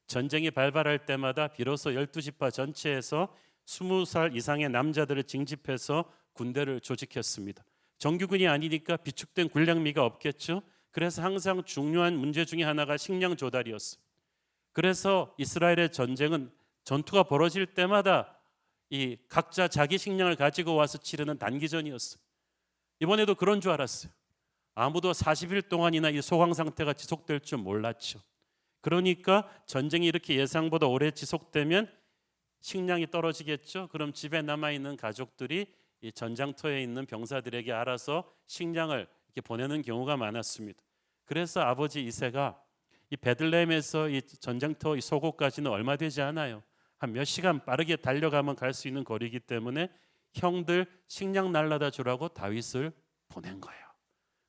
전쟁이 발발할 때마다 비로소 12지파 전체에서 20살 이상의 남자들을 징집해서 군대를 조직했습니다. 정규군이 아니니까 비축된 군량미가 없겠죠. 그래서 항상 중요한 문제 중에 하나가 식량 조달이었어요. 그래서 이스라엘의 전쟁은 전투가 벌어질 때마다 이 각자 자기 식량을 가지고 와서 치르는 단기전이었어요. 이번에도 그런 줄 알았어요. 아무도 40일 동안이나 이 소강 상태가 지속될 줄 몰랐죠. 그러니까 전쟁이 이렇게 예상보다 오래 지속되면 식량이 떨어지겠죠. 그럼 집에 남아 있는 가족들이 이 전장터에 있는 병사들에게 알아서 식량을 이렇게 보내는 경우가 많았습니다. 그래서 아버지 이새가 이 베들레헴에서 이 전장터 이 소고까지는 얼마 되지 않아요. 한 몇 시간 빠르게 달려가면 갈 수 있는 거리이기 때문에 형들 식량 날라다 주라고 다윗을 보낸 거예요.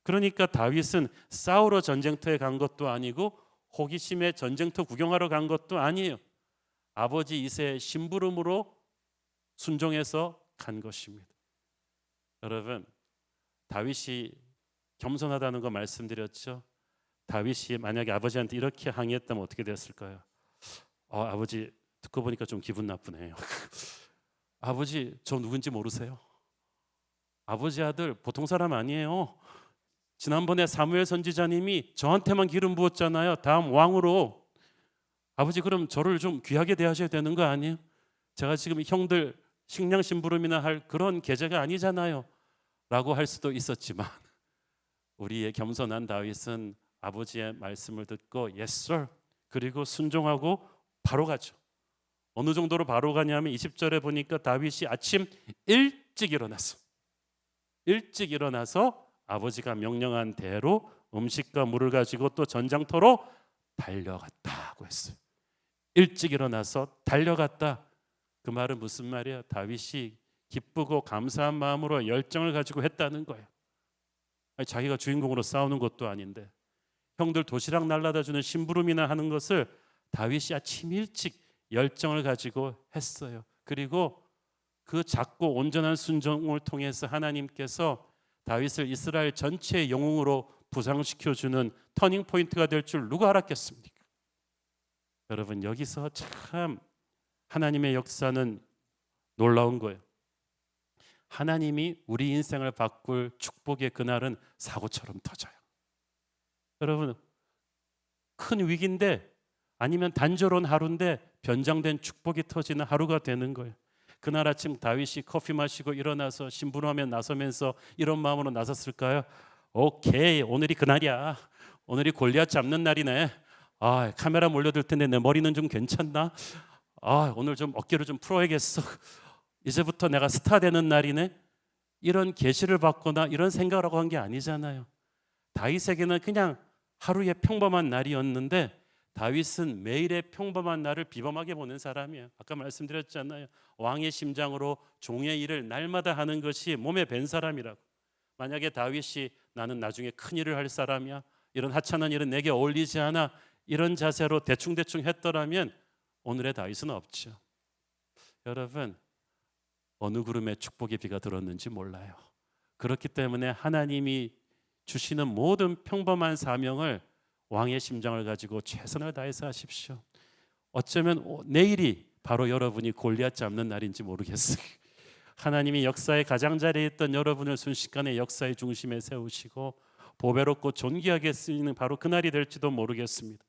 그러니까 다윗은 싸우러 전쟁터에 간 것도 아니고 호기심에 전쟁터 구경하러 간 것도 아니에요. 아버지 이새의 심부름으로 순종해서 간 것입니다. 여러분, 다윗이 겸손하다는 거 말씀드렸죠. 다윗이 만약에 아버지한테 이렇게 항의했다면 어떻게 됐을까요? 아버지, 듣고 보니까 좀 기분 나쁘네요. 아버지, 저 누군지 모르세요? 아버지 아들 보통 사람 아니에요. 지난번에 사무엘 선지자님이 저한테만 기름 부었잖아요. 다음 왕으로. 아버지, 그럼 저를 좀 귀하게 대하셔야 되는 거 아니에요? 제가 지금 형들 식량 심부름이나 할 그런 계제가 아니잖아요 라고 할 수도 있었지만, 우리의 겸손한 다윗은 아버지의 말씀을 듣고 Yes sir, 그리고 순종하고 바로 가죠. 어느 정도로 바로 가냐면 20절에 보니까 다윗이 아침 일찍 일어나서 아버지가 명령한 대로 음식과 물을 가지고 또 전장터로 달려갔다고 했어요. 일찍 일어나서 달려갔다. 그 말은 무슨 말이야? 다윗이 기쁘고 감사한 마음으로 열정을 가지고 했다는 거예요. 아니, 자기가 주인공으로 싸우는 것도 아닌데 형들 도시락 날라다 주는 심부름이나 하는 것을 다윗이 아침 일찍 열정을 가지고 했어요. 그리고 그 작고 온전한 순종을 통해서 하나님께서 다윗을 이스라엘 전체의 영웅으로 부상시켜주는 터닝 포인트가 될 줄 누가 알았겠습니까? 여러분, 여기서 참 하나님의 역사는 놀라운 거예요. 하나님이 우리 인생을 바꿀 축복의 그날은 사고처럼 터져요. 여러분, 큰 위기인데 아니면 단조로운 하루인데 변장된 축복이 터지는 하루가 되는 거예요. 그날 아침 다윗이 커피 마시고 일어나서 심부름하며 나서면서 이런 마음으로 나섰을까요? 오케이, 오늘이 그날이야. 오늘이 골리앗 잡는 날이네. 카메라 몰려들 텐데 내 머리는 좀 괜찮나? 오늘 좀 어깨를 좀 풀어야겠어. 이제부터 내가 스타 되는 날이네. 이런 계시를 받거나 이런 생각을 하고 한 게 아니잖아요. 다윗에게는 그냥 하루의 평범한 날이었는데 다윗은 매일의 평범한 날을 비범하게 보는 사람이에요. 아까 말씀드렸잖아요. 왕의 심장으로 종의 일을 날마다 하는 것이 몸에 밴 사람이라고. 만약에 다윗이 나는 나중에 큰 일을 할 사람이야, 이런 하찮은 일은 내게 어울리지 않아, 이런 자세로 대충대충 했더라면 오늘의 다윗은 없죠. 여러분, 어느 구름에 축복의 비가 들었는지 몰라요. 그렇기 때문에 하나님이 주시는 모든 평범한 사명을 왕의 심장을 가지고 최선을 다해서 하십시오. 어쩌면 내일이 바로 여러분이 골리앗 잡는 날인지 모르겠어요. 하나님이 역사의 가장자리에 있던 여러분을 순식간에 역사의 중심에 세우시고 보배롭고 존귀하게 쓰이는 바로 그날이 될지도 모르겠습니다.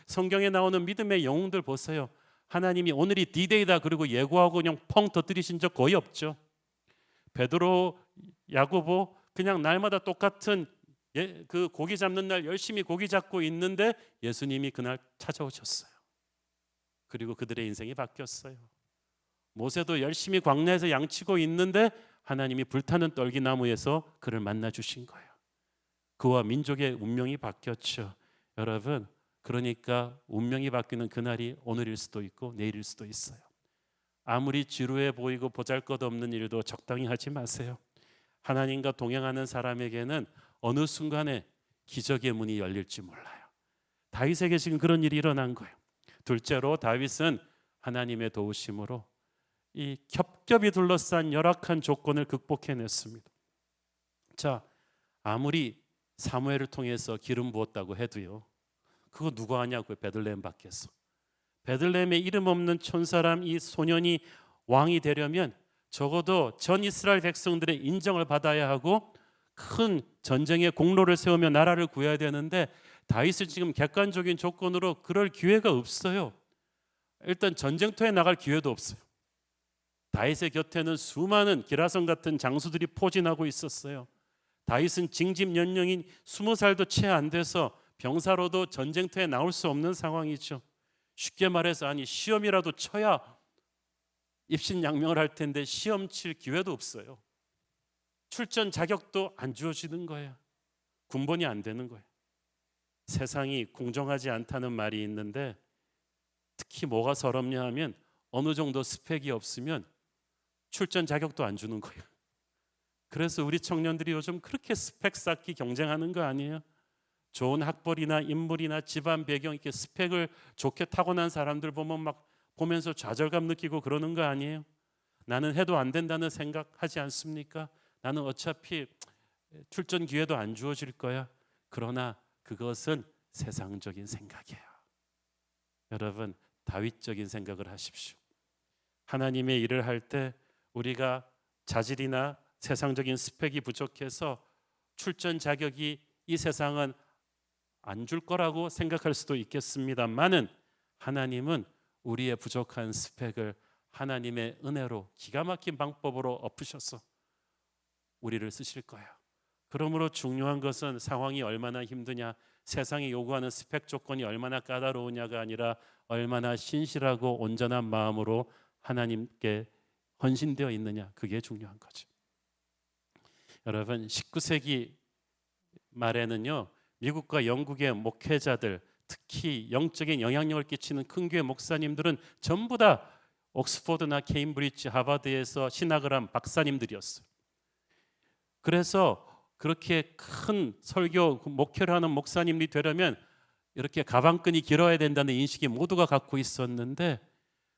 성경에 나오는 믿음의 영웅들 보세요. 하나님이 오늘이 D-Day다 그리고 예고하고 그냥 펑 터뜨리신 적 거의 없죠. 베드로, 야고보 그냥 날마다 똑같은 그 고기 잡는 날 열심히 고기 잡고 있는데 예수님이 그날 찾아오셨어요. 그리고 그들의 인생이 바뀌었어요. 모세도 열심히 광야에서 양치고 있는데 하나님이 불타는 떨기나무에서 그를 만나 주신 거예요. 그와 민족의 운명이 바뀌었죠. 여러분, 그러니까 운명이 바뀌는 그날이 오늘일 수도 있고 내일일 수도 있어요. 아무리 지루해 보이고 보잘것없는 일도 적당히 하지 마세요. 하나님과 동행하는 사람에게는 어느 순간에 기적의 문이 열릴지 몰라요. 다윗에게 지금 그런 일이 일어난 거예요. 둘째로 다윗은 하나님의 도우심으로 이 겹겹이 둘러싼 열악한 조건을 극복해냈습니다. 자, 아무리 사무엘을 통해서 기름 부었다고 해도요, 그거 누가 하냐고요. 베들레헴 밖에서. 베들레헴에 이름 없는 촌사람 이 소년이 왕이 되려면 적어도 전 이스라엘 백성들의 인정을 받아야 하고 큰 전쟁의 공로를 세우며 나라를 구해야 되는데 다윗은 지금 객관적인 조건으로 그럴 기회가 없어요. 일단 전쟁터에 나갈 기회도 없어요. 다윗의 곁에는 수많은 기라성 같은 장수들이 포진하고 있었어요. 다윗은 징집 연령인 20살도 채 안 돼서 병사로도 전쟁터에 나올 수 없는 상황이죠. 쉽게 말해서 아니 시험이라도 쳐야 입신양명을 할 텐데 시험 칠 기회도 없어요. 출전 자격도 안 주어지는 거예요. 군번이 안 되는 거예요. 세상이 공정하지 않다는 말이 있는데 특히 뭐가 서럽냐 하면 어느 정도 스펙이 없으면 출전 자격도 안 주는 거예요. 그래서 우리 청년들이 요즘 그렇게 스펙 쌓기 경쟁하는 거 아니에요? 좋은 학벌이나 인물이나 집안 배경 이렇게 스펙을 좋게 타고난 사람들 보면 막 보면서 좌절감 느끼고 그러는 거 아니에요? 나는 해도 안 된다는 생각하지 않습니까? 나는 어차피 출전 기회도 안 주어질 거야. 그러나 그것은 세상적인 생각이에요. 여러분, 다윗적인 생각을 하십시오. 하나님의 일을 할 때 우리가 자질이나 세상적인 스펙이 부족해서 출전 자격이 이 세상은 안 줄 거라고 생각할 수도 있겠습니다만은 하나님은 우리의 부족한 스펙을 하나님의 은혜로 기가 막힌 방법으로 엎으셔서 우리를 쓰실 거예요. 그러므로 중요한 것은 상황이 얼마나 힘드냐, 세상이 요구하는 스펙 조건이 얼마나 까다로우냐가 아니라 얼마나 신실하고 온전한 마음으로 하나님께 헌신되어 있느냐, 그게 중요한 거죠. 여러분, 19세기 말에는요, 미국과 영국의 목회자들, 특히 영적인 영향력을 끼치는 큰 교회 목사님들은 전부 다 옥스퍼드나 케임브리지, 하버드에서 신학을 한 박사님들이었어요. 그래서 그렇게 큰 설교 목회를 하는 목사님이 되려면 이렇게 가방끈이 길어야 된다는 인식이 모두가 갖고 있었는데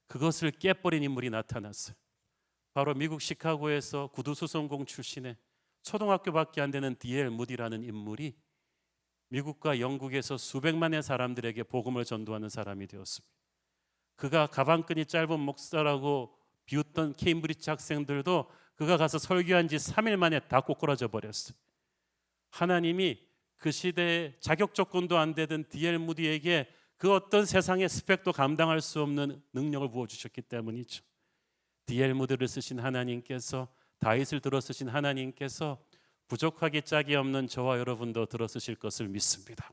그것을 깨버린 인물이 나타났어요. 바로 미국 시카고에서 구두수송공 출신의 초등학교밖에 안 되는 D.L. 무디라는 인물이 미국과 영국에서 수백만의 사람들에게 복음을 전도하는 사람이 되었습니다. 그가 가방끈이 짧은 목사라고 비웃던 케임브리지 학생들도 그가 가서 설교한 지 3일 만에 다 꼬꾸라져 버렸어요. 하나님이 그 시대에 자격 조건도 안 되던 D.L. 무디에게 그 어떤 세상의 스펙도 감당할 수 없는 능력을 부어주셨기 때문이죠. D.L. 무디를 쓰신 하나님께서, 다윗을 들어 쓰신 하나님께서 부족하기 짝이 없는 저와 여러분도 들어 쓰실 것을 믿습니다.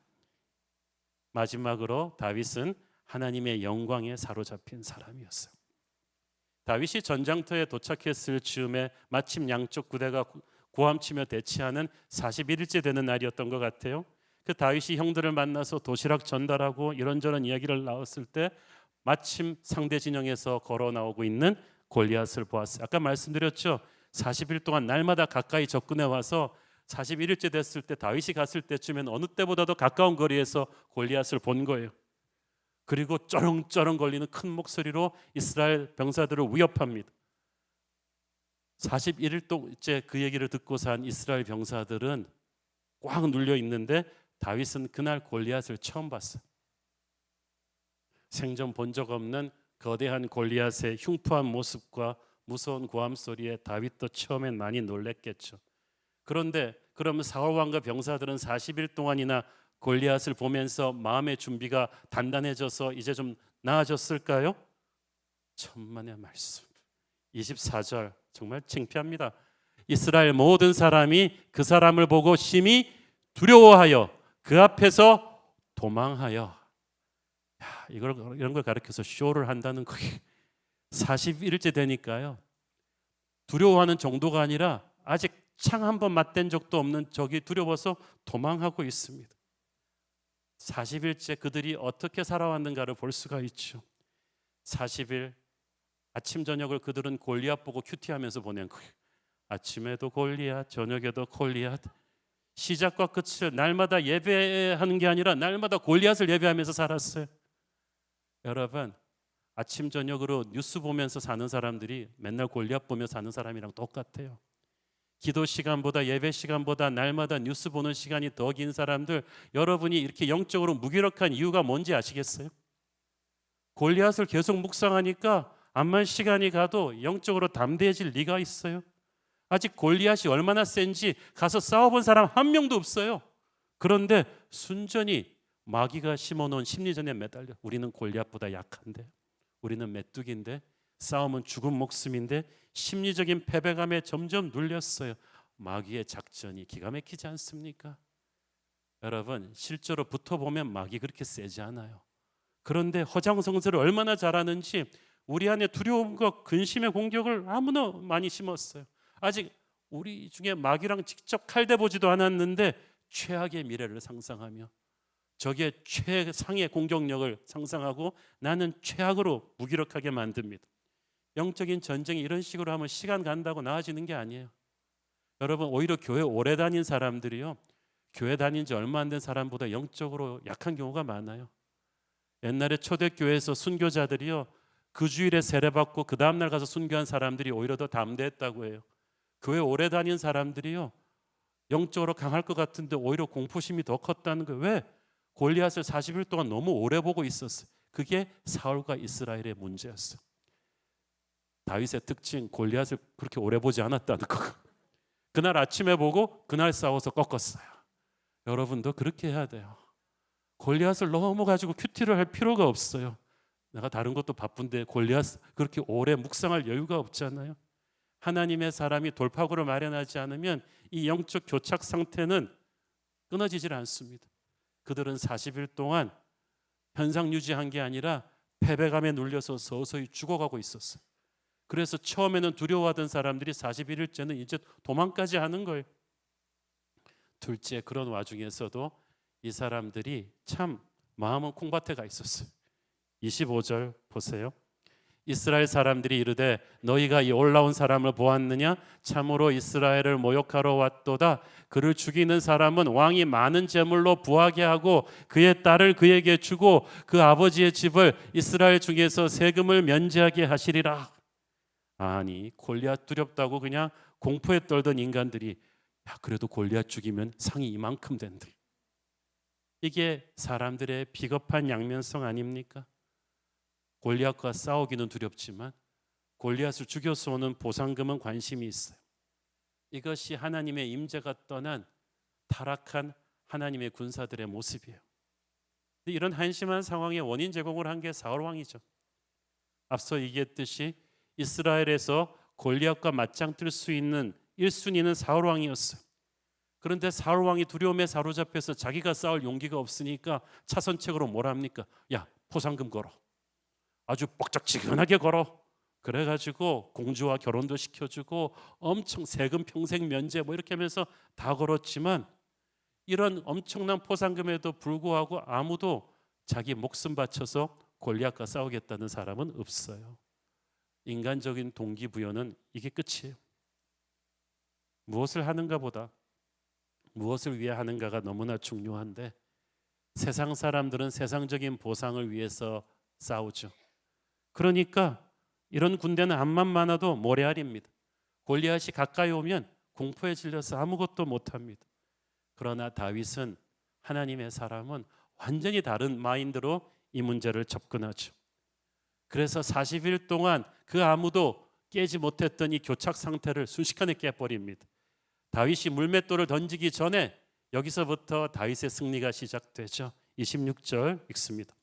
마지막으로 다윗은 하나님의 영광에 사로잡힌 사람이었어요. 다윗이 전장터에 도착했을 즈음에 마침 양쪽 부대가 고함치며 대치하는 41일째 되는 날이었던 것 같아요. 그 다윗이 형들을 만나서 도시락 전달하고 이런저런 이야기를 나눴을 때 마침 상대 진영에서 걸어 나오고 있는 골리앗을 보았어요. 아까 말씀드렸죠. 40일 동안 날마다 가까이 접근해 와서 41일째 됐을 때 다윗이 갔을 때쯤엔 어느 때보다도 가까운 거리에서 골리앗을 본 거예요. 그리고 쩌렁쩌렁 걸리는 큰 목소리로 이스라엘 병사들을 위협합니다. 41일째 그 얘기를 듣고 산 이스라엘 병사들은 꽉 눌려 있는데 다윗은 그날 골리앗을 처음 봤어요. 생전 본 적 없는 거대한 골리앗의 흉포한 모습과 무서운 고함 소리에 다윗도 처음엔 많이 놀랬겠죠. 그런데 그러면 사울 왕과 병사들은 40일 동안이나 골리앗을 보면서 마음의 준비가 단단해져서 이제 좀 나아졌을까요? 천만의 말씀. 24절 정말 창피합니다. 이스라엘 모든 사람이 그 사람을 보고 심히 두려워하여 그 앞에서 도망하여. 이런 걸 가르쳐서 쇼를 한다는 거예요. 41일째 되니까요, 두려워하는 정도가 아니라 아직 창 한 번 맞댄 적도 없는 적이 두려워서 도망하고 있습니다. 40일째 그들이 어떻게 살아왔는가를 볼 수가 있죠. 40일 아침 저녁을 그들은 골리앗 보고 큐티하면서 보낸 거예요. 아침에도 골리앗, 저녁에도 골리앗. 시작과 끝을 날마다 예배하는 게 아니라 날마다 골리앗을 예배하면서 살았어요. 여러분, 아침 저녁으로 뉴스 보면서 사는 사람들이 맨날 골리앗 보며 사는 사람이랑 똑같아요. 기도 시간보다 예배 시간보다 날마다 뉴스 보는 시간이 더 긴 사람들, 여러분이 이렇게 영적으로 무기력한 이유가 뭔지 아시겠어요? 골리앗을 계속 묵상하니까 암만 시간이 가도 영적으로 담대해질 리가 있어요? 아직 골리앗이 얼마나 센지 가서 싸워본 사람 한 명도 없어요. 그런데 순전히 마귀가 심어놓은 심리전에 매달려. 우리는 골리앗보다 약한데, 우리는 메뚜기인데, 싸움은 죽은 목숨인데 심리적인 패배감에 점점 눌렸어요. 마귀의 작전이 기가 막히지 않습니까? 여러분, 실제로 붙어보면 마귀 그렇게 세지 않아요. 그런데 허장성세를 얼마나 잘하는지 우리 안에 두려움과 근심의 공격을 아무나 많이 심었어요. 아직 우리 중에 마귀랑 직접 칼대보지도 않았는데 최악의 미래를 상상하며 적의 최상의 공격력을 상상하고 나는 최악으로 무기력하게 만듭니다. 영적인 전쟁이 이런 식으로 하면 시간 간다고 나아지는 게 아니에요. 여러분, 오히려 교회 오래 다닌 사람들이요, 교회 다닌 지 얼마 안 된 사람보다 영적으로 약한 경우가 많아요. 옛날에 초대교회에서 순교자들이요, 그 주일에 세례받고 그 다음날 가서 순교한 사람들이 오히려 더 담대했다고 해요. 교회 오래 다닌 사람들이요, 영적으로 강할 것 같은데 오히려 공포심이 더 컸다는 거예요. 왜? 골리앗을 40일 동안 너무 오래 보고 있었어요. 그게 사울과 이스라엘의 문제였어요. 다윗의 특징, 골리앗을 그렇게 오래 보지 않았다는 거. 그날 아침에 보고 그날 싸워서 꺾었어요. 여러분도 그렇게 해야 돼요. 골리앗을 너무 가지고 큐티를 할 필요가 없어요. 내가 다른 것도 바쁜데 골리앗 그렇게 오래 묵상할 여유가 없잖아요. 하나님의 사람이 돌파구를 마련하지 않으면 이 영적 교착 상태는 끊어지질 않습니다. 그들은 40일 동안 현상 유지한 게 아니라 패배감에 눌려서 서서히 죽어가고 있었어요. 그래서 처음에는 두려워하던 사람들이 41일째는 이제 도망까지 하는 거예요. 둘째, 그런 와중에서도 이 사람들이 참 마음은 콩밭에 가 있었어요. 25절 보세요. 이스라엘 사람들이 이르되 너희가 이 올라온 사람을 보았느냐? 참으로 이스라엘을 모욕하러 왔도다. 그를 죽이는 사람은 왕이 많은 재물로 부하게 하고 그의 딸을 그에게 주고 그 아버지의 집을 이스라엘 중에서 세금을 면제하게 하시리라. 아니, 골리앗 두렵다고 그냥 공포에 떨던 인간들이 야, 그래도 골리앗 죽이면 상이 이만큼 된대. 이게 사람들의 비겁한 양면성 아닙니까? 골리앗과 싸우기는 두렵지만 골리앗을 죽여서 오는 보상금은 관심이 있어요. 이것이 하나님의 임재가 떠난 타락한 하나님의 군사들의 모습이에요. 이런 한심한 상황의 원인 제공을 한 게 사울 왕이죠. 앞서 얘기했듯이 이스라엘에서 골리앗과 맞짱 뜰 수 있는 1순위는 사울 왕이었어요. 그런데 사울 왕이 두려움에 사로잡혀서 자기가 싸울 용기가 없으니까 차선책으로 뭘 합니까? 야, 포상금 걸어. 아주 뻑적지근하게 걸어. 그래가지고 공주와 결혼도 시켜주고 엄청 세금 평생 면제 뭐 이렇게 하면서 다 걸었지만 이런 엄청난 포상금에도 불구하고 아무도 자기 목숨 바쳐서 골리앗과 싸우겠다는 사람은 없어요. 인간적인 동기부여는 이게 끝이에요. 무엇을 하는가 보다 무엇을 위해 하는가가 너무나 중요한데 세상 사람들은 세상적인 보상을 위해서 싸우죠. 그러니까 이런 군대는 암만 많아도 모래알입니다. 골리앗이 가까이 오면 공포에 질려서 아무것도 못합니다. 그러나 다윗은 하나님의 사람은 완전히 다른 마인드로 이 문제를 접근하죠. 그래서 40일 동안 그 아무도 깨지 못했던 이 교착 상태를 순식간에 깨버립니다. 다윗이 물맷돌을 던지기 전에 여기서부터 다윗의 승리가 시작되죠. 26절 읽습니다.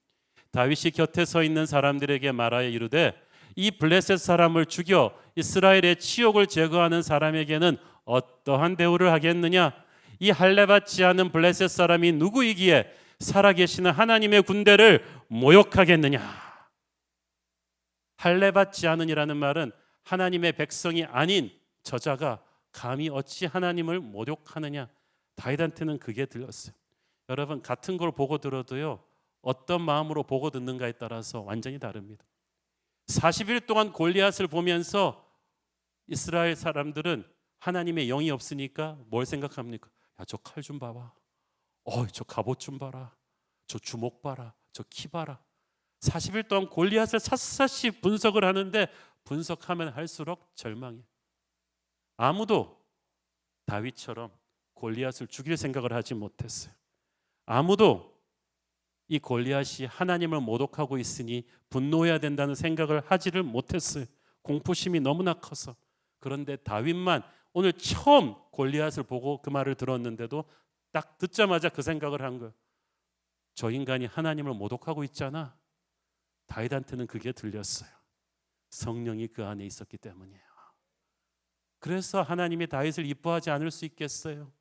다윗이 곁에 서 있는 사람들에게 말하여 이르되 이 블레셋 사람을 죽여 이스라엘의 치욕을 제거하는 사람에게는 어떠한 대우를 하겠느냐? 이 할례받지 않은 블레셋 사람이 누구이기에 살아계시는 하나님의 군대를 모욕하겠느냐? 할례받지 않은이라는 말은 하나님의 백성이 아닌 저자가 감히 어찌 하나님을 모욕하느냐? 다윗한테는 그게 들렸어요. 여러분, 같은 걸 보고 들어도요, 어떤 마음으로 보고 듣는가에 따라서 완전히 다릅니다. 40일 동안 골리앗을 보면서 이스라엘 사람들은 하나님의 영이 없으니까 뭘 생각합니까? 야, 저 칼 좀 봐봐. 저 갑옷 좀 봐라. 저 주먹 봐라. 저 키 봐라. 40일 동안 골리앗을 샅샅이 분석을 하는데 분석하면 할수록 절망해. 아무도 다윗처럼 골리앗을 죽일 생각을 하지 못했어요. 아무도 이 골리앗이 하나님을 모독하고 있으니 분노해야 된다는 생각을 하지를 못했어요. 공포심이 너무나 커서. 그런데 다윗만 오늘 처음 골리앗을 보고 그 말을 들었는데도 딱 듣자마자 그 생각을 한 거예요. 저 인간이 하나님을 모독하고 있잖아. 다윗한테는 그게 들렸어요. 성령이 그 안에 있었기 때문이에요. 그래서 하나님이 다윗을 이뻐하지 않을 수 있겠어요?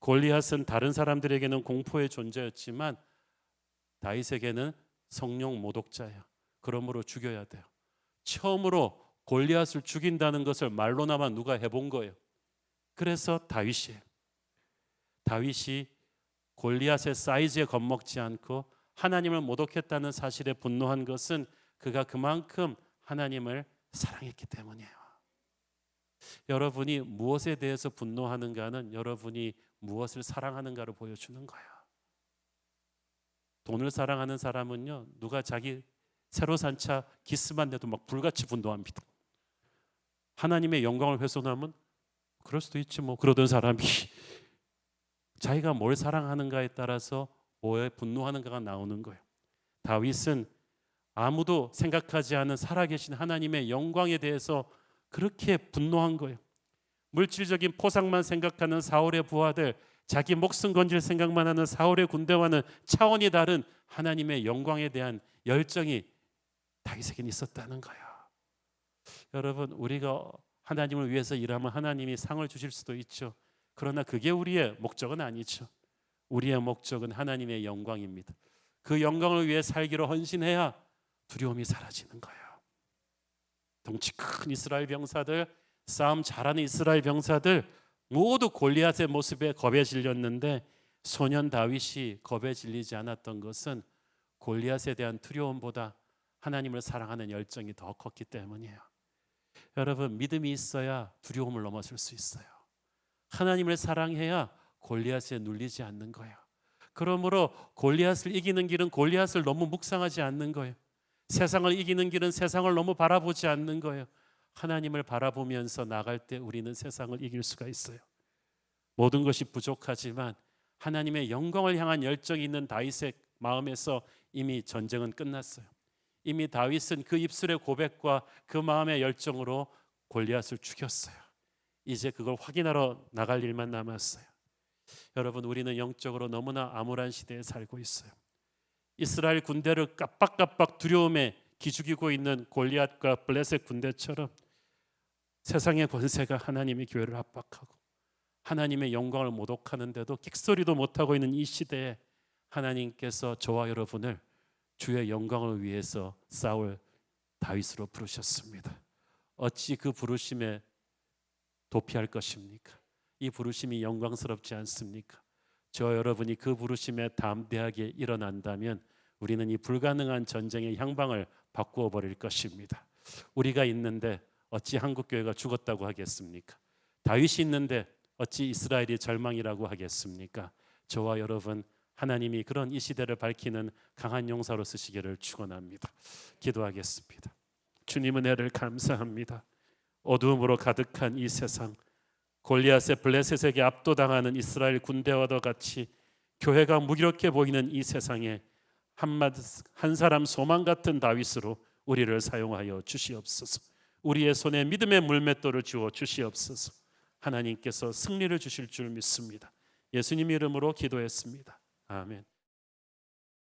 골리앗은 다른 사람들에게는 공포의 존재였지만 다윗에게는 성령 모독자예요. 그러므로 죽여야 돼요. 처음으로 골리앗을 죽인다는 것을 말로나마 누가 해본 거예요. 그래서 다윗이에요. 다윗이 골리앗의 사이즈에 겁먹지 않고 하나님을 모독했다는 사실에 분노한 것은 그가 그만큼 하나님을 사랑했기 때문이에요. 여러분이 무엇에 대해서 분노하는가는 여러분이 무엇을 사랑하는가를 보여주는 거예요. 돈을 사랑하는 사람은요, 누가 자기 새로 산 차 기스만 내도 막 불같이 분노합니다. 하나님의 영광을 훼손하면 그럴 수도 있지 뭐, 그러던 사람이 자기가 뭘 사랑하는가에 따라서 뭐에 분노하는가가 나오는 거예요. 다윗은 아무도 생각하지 않은 살아계신 하나님의 영광에 대해서 그렇게 분노한 거예요. 물질적인 포상만 생각하는 사울의 부하들, 자기 목숨 건질 생각만 하는 사울의 군대와는 차원이 다른 하나님의 영광에 대한 열정이 다윗에겐 있었다는 거예요. 여러분, 우리가 하나님을 위해서 일하면 하나님이 상을 주실 수도 있죠. 그러나 그게 우리의 목적은 아니죠. 우리의 목적은 하나님의 영광입니다. 그 영광을 위해 살기로 헌신해야 두려움이 사라지는 거예요. 덩치 큰 이스라엘 병사들, 싸움 잘하는 이스라엘 병사들 모두 골리앗의 모습에 겁에 질렸는데 소년 다윗이 겁에 질리지 않았던 것은 골리앗에 대한 두려움보다 하나님을 사랑하는 열정이 더 컸기 때문이에요. 여러분, 믿음이 있어야 두려움을 넘어설 수 있어요. 하나님을 사랑해야 골리앗에 눌리지 않는 거예요. 그러므로 골리앗을 이기는 길은 골리앗을 너무 묵상하지 않는 거예요. 세상을 이기는 길은 세상을 너무 바라보지 않는 거예요. 하나님을 바라보면서 나갈 때 우리는 세상을 이길 수가 있어요. 모든 것이 부족하지만 하나님의 영광을 향한 열정이 있는 다윗의 마음에서 이미 전쟁은 끝났어요. 이미 다윗은 그 입술의 고백과 그 마음의 열정으로 골리앗을 죽였어요. 이제 그걸 확인하러 나갈 일만 남았어요. 여러분, 우리는 영적으로 너무나 암울한 시대에 살고 있어요. 이스라엘 군대를 깜빡깜빡 두려움에 기죽이고 있는 골리앗과 블레셋 군대처럼 세상의 권세가 하나님의 교회를 압박하고 하나님의 영광을 모독하는데도 끽소리도 못하고 있는 이 시대에 하나님께서 저와 여러분을 주의 영광을 위해서 싸울 다윗으로 부르셨습니다. 어찌 그 부르심에 도피할 것입니까? 이 부르심이 영광스럽지 않습니까? 저와 여러분이 그 부르심에 담대하게 일어난다면 우리는 이 불가능한 전쟁의 향방을 바꾸어 버릴 것입니다. 우리가 있는데 어찌 한국교회가 죽었다고 하겠습니까? 다윗이 있는데 어찌 이스라엘이 절망이라고 하겠습니까? 저와 여러분, 하나님이 그런 이 시대를 밝히는 강한 용사로 쓰시기를 축원합니다. 기도하겠습니다. 주님 은혜를 감사합니다. 어두움으로 가득한 이 세상, 골리앗의 블레셋에게 압도당하는 이스라엘 군대와도 같이 교회가 무기력해 보이는 이 세상에 한 사람 소망 같은 다윗으로 우리를 사용하여 주시옵소서. 우리의 손에 믿음의 물맷돌을 주어 주시옵소서. 하나님께서 승리를 주실 줄 믿습니다. 예수님 이름으로 기도했습니다. 아멘.